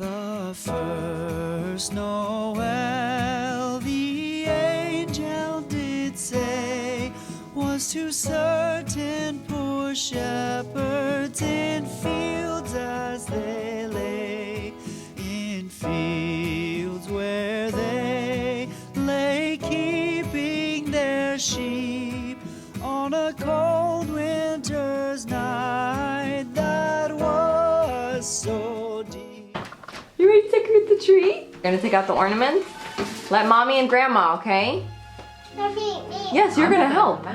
The first Noel, the angel did say, was to certain poor shepherds in fields as they lay, in fields where they lay keeping their sheep on a cold winter's night that was so deep. You ready to decorate the tree? You're gonna take out the ornaments? Let mommy and grandma, okay? Me. Yes, you're gonna help.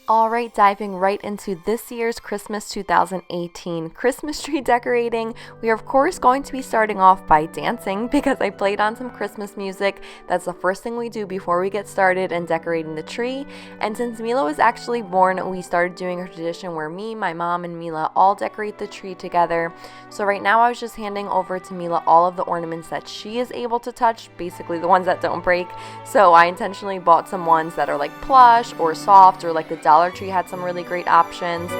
Alright, diving right into this year's Christmas 2018 Christmas tree decorating. We are of course going to be starting off by dancing because I played on some Christmas music. That's the first thing we do before we get started and decorating the tree. And since Mila was actually born, we started doing a tradition where me, my mom, and Mila all decorate the tree together. So right now I was just handing over to Mila all of the ornaments that she is able to touch, basically the ones that don't break. So I intentionally bought some ones that are like plush or soft, or like the Dollar Tree had some really great options.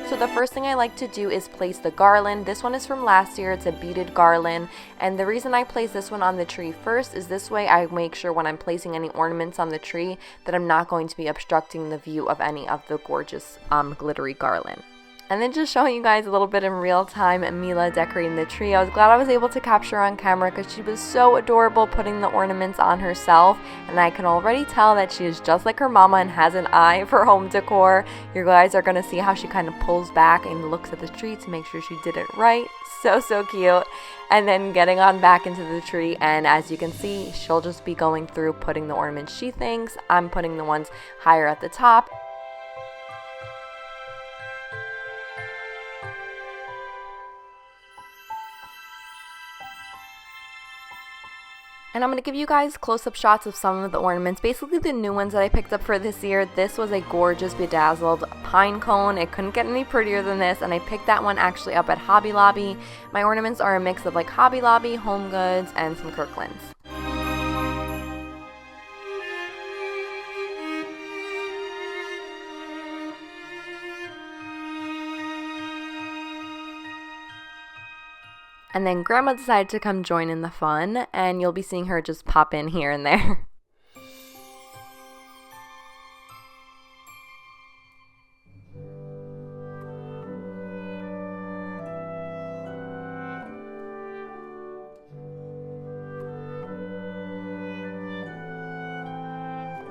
So the first thing I like to do is place the garland. This one is from last year. It's a beaded garland, and the reason I place this one on the tree first is this way I make sure when I'm placing any ornaments on the tree that I'm not going to be obstructing the view of any of the gorgeous glittery garland. And then just showing you guys a little bit in real time Mila decorating the tree. I was glad I was able to capture her on camera because she was so adorable putting the ornaments on herself. And I can already tell that she is just like her mama and has an eye for home decor. You guys are going to see how she kind of pulls back and looks at the tree to make sure she did it right. So cute. And then getting on back into the tree, and as you can see, she'll just be going through putting the ornaments she thinks. I'm putting the ones higher at the top. And I'm going to give you guys close-up shots of some of the ornaments, basically the new ones that I picked up for this year. This was a gorgeous bedazzled pine cone. It couldn't get any prettier than this, and I picked that one actually up at Hobby Lobby. My ornaments are a mix of like Hobby Lobby, HOMEGOODS, and some Kirkland's. And then Grandma decided to come join in the fun, and you'll be seeing her just pop in here and there.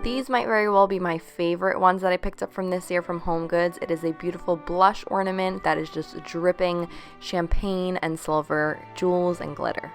These might very well be my favorite ones that I picked up from this year from HOMEGOODS. It is a beautiful blush ornament that is just dripping champagne and silver jewels and glitter.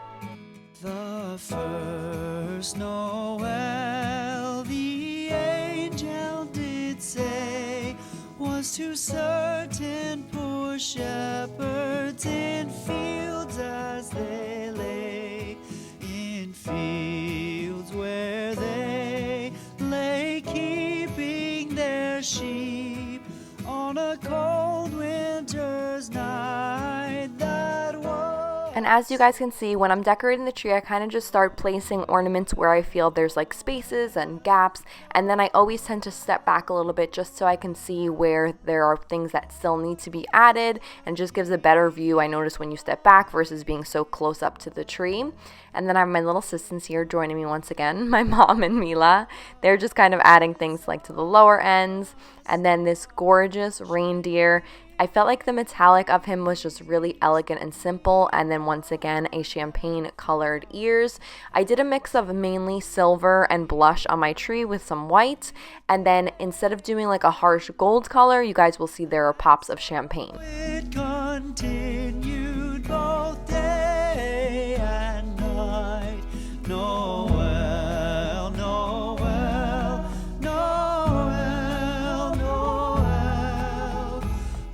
The first Noel, the angel did say, was to certain poor shepherds in fields as they lay, in fields where they lay keeping their sheep on a cold winter's night that was. And as you guys can see, when I'm decorating the tree, I kind of just start placing ornaments where I feel there's like spaces and gaps, and then I always tend to step back a little bit just so I can see where there are things that still need to be added, and just gives a better view, I notice, when you step back versus being so close up to the tree. And then I have my little assistants here joining me once again, my mom and Mila. They're just kind of adding things like to the lower ends. And then this gorgeous reindeer. I felt like the metallic of him was just really elegant and simple. And then once again, a champagne colored ears. I did a mix of mainly silver and blush on my tree with some white. And then instead of doing like a harsh gold color, you guys will see there are pops of champagne. It continued both day and night. Noel, Noel, Noel, Noel.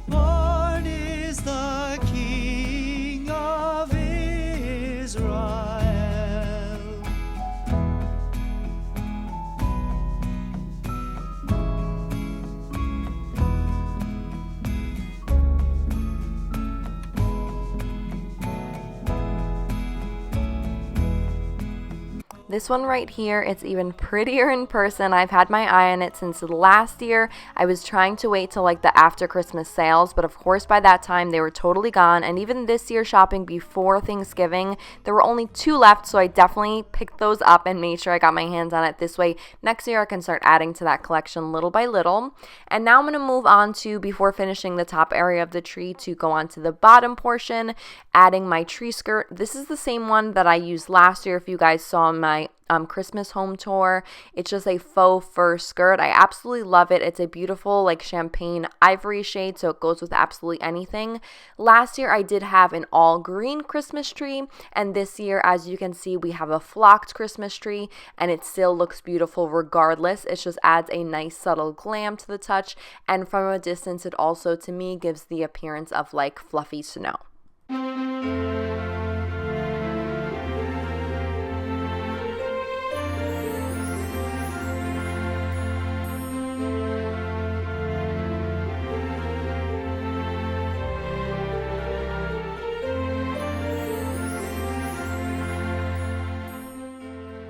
Born is the King of Israel. This one right here, it's even prettier in person. I've had my eye on it since last year. I was trying to wait till like the after Christmas sales, but of course by that time they were totally gone. And even this year shopping before Thanksgiving, there were only 2 left, so I definitely picked those up and made sure I got my hands on it. This way next year I can start adding to that collection little by little. And now I'm going to move on to, before finishing the top area of the tree, to go on to the bottom portion, adding my tree skirt. This is the same one that I used last year if you guys saw my Christmas home tour. It's just a faux fur skirt. I absolutely love it. It's a beautiful like champagne ivory shade, so it goes with absolutely anything. Last year I did have an all green Christmas tree, and this year, as you can see, we have a flocked Christmas tree, and it still looks beautiful regardless. It just adds a nice subtle glam to the touch, and from a distance it also to me gives the appearance of like fluffy snow.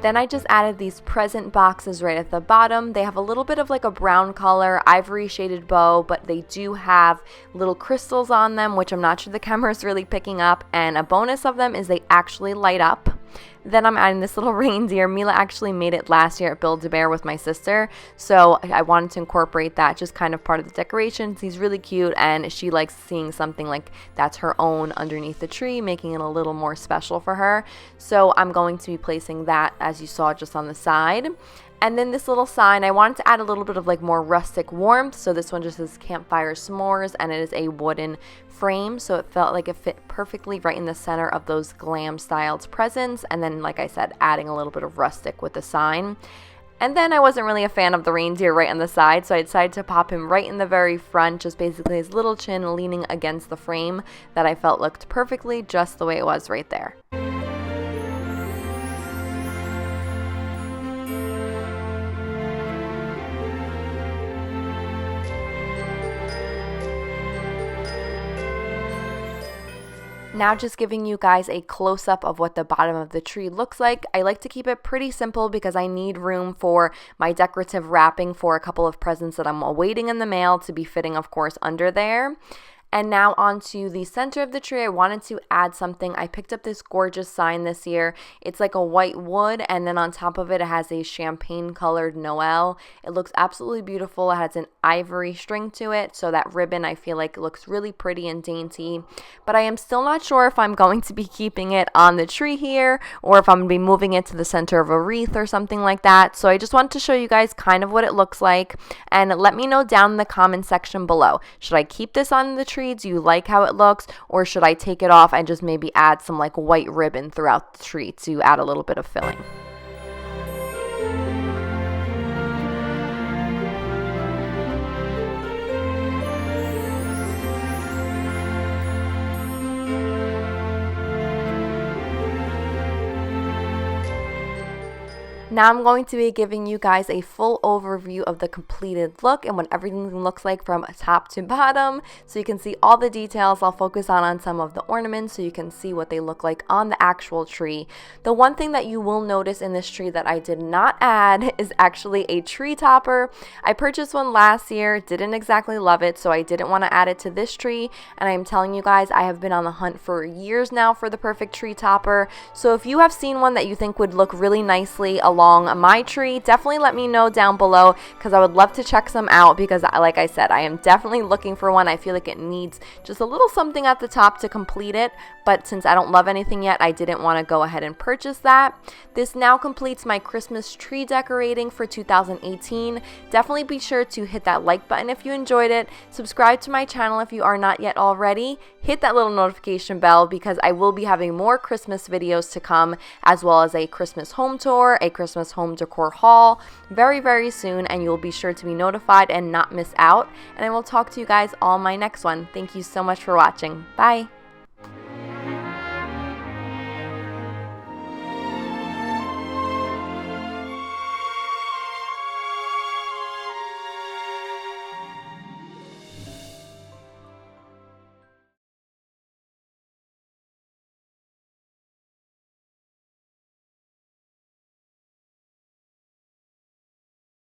Then I just added these present boxes right at the bottom. They have a little bit of like a brown color, ivory shaded bow, but they do have little crystals on them, which I'm not sure the camera is really picking up. And a bonus of them is they actually light up. Then I'm adding this little reindeer. Mila actually made it last year at Build-A-Bear with my sister, so I wanted to incorporate that, just kind of part of the decorations. He's really cute, and she likes seeing something like that's her own underneath the tree, making it a little more special for her. So I'm going to be placing that, as you saw, just on the side. And then this little sign, I wanted to add a little bit of like more rustic warmth. So this one just says Campfire S'mores, and it is a wooden frame. So it felt like it fit perfectly right in the center of those glam styled presents. And then, like I said, adding a little bit of rustic with the sign. And then I wasn't really a fan of the reindeer right on the side, so I decided to pop him right in the very front, just basically his little chin leaning against the frame that I felt looked perfectly just the way it was right there. Now just giving you guys a close-up of what the bottom of the tree looks like. I like to keep it pretty simple because I need room for my decorative wrapping for a couple of presents that I'm awaiting in the mail to be fitting, of course, under there. And now onto the center of the tree, I wanted to add something. I picked up this gorgeous sign this year. It's like a white wood, and then on top of it, it has a champagne colored Noel. It looks absolutely beautiful. It has an ivory string to it, so that ribbon I feel like looks really pretty and dainty. But I am still not sure if I'm going to be keeping it on the tree here or if I'm going to be moving it to the center of a wreath or something like that. So I just wanted to show you guys kind of what it looks like, and let me know down in the comment section below. Should I keep this on the tree? Do you like how it looks, or should I take it off and just maybe add some like white ribbon throughout the tree to add a little bit of filling? Now I'm going to be giving you guys a full overview of the completed look and what everything looks like from top to bottom, so you can see all the details. I'll focus on some of the ornaments so you can see what they look like on the actual tree. The one thing that you will notice in this tree that I did not add is actually a tree topper. I purchased one last year, didn't exactly love it, so I didn't want to add it to this tree, and I am telling you guys, I have been on the hunt for years now for the perfect tree topper. So if you have seen one that you think would look really nicely along my tree, definitely let me know down below, because I would love to check some out, because like I said, I am definitely looking for one. I feel like it needs just a little something at the top to complete it, but since I don't love anything yet, I didn't want to go ahead and purchase that. This now completes my Christmas tree decorating for 2018. Definitely be sure to hit that like button if you enjoyed it, subscribe to my channel if you are not yet already, hit that little notification bell, because I will be having more Christmas videos to come, as well as a Christmas home tour, a Christmas home decor haul very, very soon, and you'll be sure to be notified and not miss out. And I will talk to you guys all my next one. Thank you so much for watching. Bye.